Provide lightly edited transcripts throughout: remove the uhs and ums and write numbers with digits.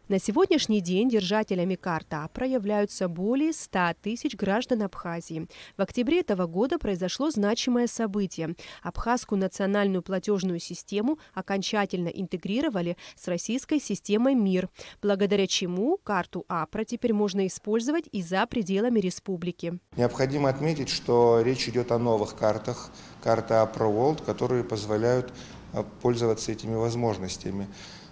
На сегодняшний день держателями карты АПРА являются более 100 тысяч граждан Абхазии. В октябре этого года произошло значимое событие. Абхазскую национальную платежную систему окончательно интегрировали с российской системой МИР, благодаря чему карту АПРА теперь можно использовать и за пределами республики. Необходимо отметить, что речь идет о новых картах, карта АПРА World, которые позволяют пользоваться этими возможностями.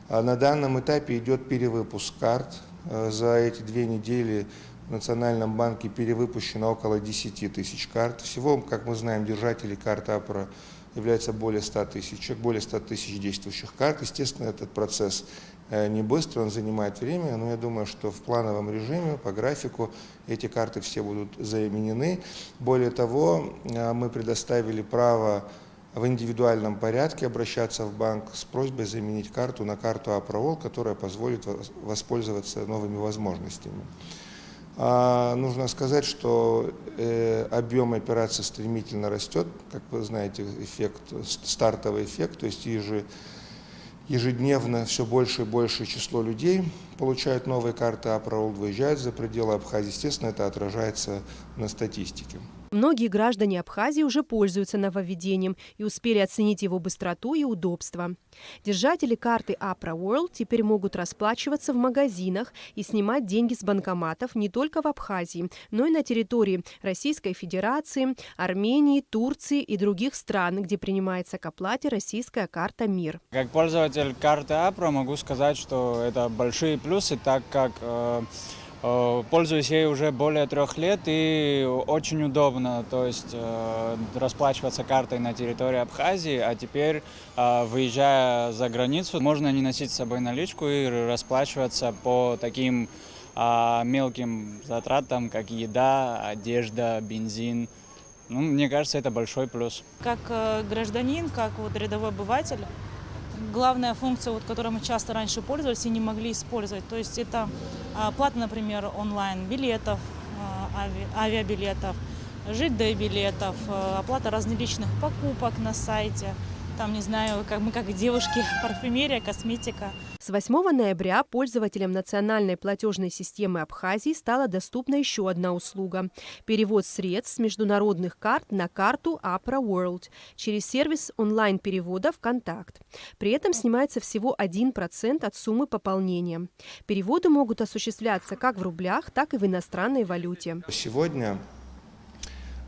На данном этапе идет перевыпуск карт. За эти 2 недели в Национальном банке перевыпущено около 10 тысяч карт. Всего, как мы знаем, держателей карты АПРА является более 100 тысяч действующих карт. Естественно, этот процесс не быстрый, он занимает время, но я думаю, что в плановом режиме, по графику, эти карты все будут заменены. Более того, мы предоставили право в индивидуальном порядке обращаться в банк с просьбой заменить карту на карту АПРА World, которая позволит воспользоваться новыми возможностями. Нужно сказать, что объем операций стремительно растет. Как вы знаете, стартовый эффект, то есть ежедневно все больше и большее число людей получают новые карты АПРА World, выезжают за пределы Абхазии. Естественно, это отражается на статистике. Многие граждане Абхазии уже пользуются нововведением и успели оценить его быстроту и удобство. Держатели карты АПРА World теперь могут расплачиваться в магазинах и снимать деньги с банкоматов не только в Абхазии, но и на территории Российской Федерации, Армении, Турции и других стран, где принимается к оплате российская карта МИР. Как пользователь карты АПРА могу сказать, что это большие плюсы, так как пользуюсь ей уже более 3 лет и очень удобно, то есть расплачиваться картой на территории Абхазии, а теперь, выезжая за границу, можно не носить с собой наличку и расплачиваться по таким мелким затратам, как еда, одежда, бензин. Мне кажется, это большой плюс. Как гражданин, как рядовой обыватель, главная функция, которой мы часто раньше пользовались и не могли использовать, то есть это оплата, например, онлайн-билетов, авиабилетов, ЖД-билетов, оплата различных покупок на сайте, там, не знаю, мы как девушки, парфюмерия, косметика. С 8 ноября пользователям национальной платежной системы Абхазии стала доступна еще одна услуга – перевод средств с международных карт на карту АПРА World через сервис онлайн-перевода ВКонтакт. При этом снимается всего 1% от суммы пополнения. Переводы могут осуществляться как в рублях, так и в иностранной валюте. Сегодня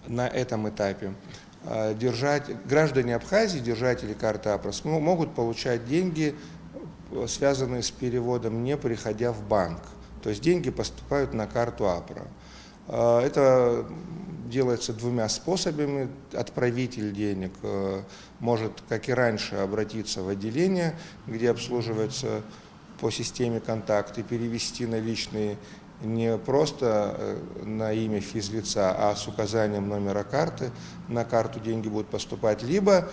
на этом этапе граждане Абхазии, держатели карты АПРА, могут получать деньги, связанные с переводом, не приходя в банк. То есть деньги поступают на карту АПРА. Это делается 2 способами. Отправитель денег может, как и раньше, обратиться в отделение, где обслуживается по системе контакт, и перевести наличные не просто на имя физлица, а с указанием номера карты. На карту деньги будут поступать, либо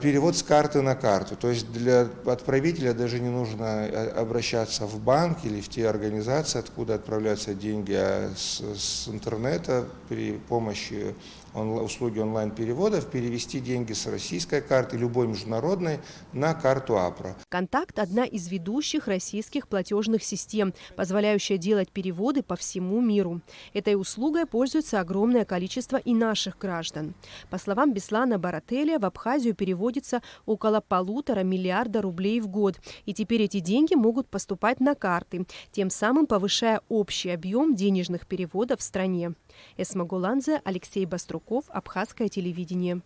перевод с карты на карту. То есть для отправителя даже не нужно обращаться в банк или в те организации, откуда отправляются деньги, а с интернета при помощи услуги онлайн-переводов перевести деньги с российской карты, любой международной, на карту АПРА. «Контакт» – одна из ведущих российских платежных систем, позволяющая делать переводы по всему миру. Этой услугой пользуется огромное количество и наших граждан. По словам Беслана Барателя, в Абхазию переводится около 1,5 миллиарда рублей в год, и теперь эти деньги могут поступать на карты, тем самым повышая общий объем денежных переводов в стране. Эсма Голанзе, Алексей Баструков, Абхазское телевидение.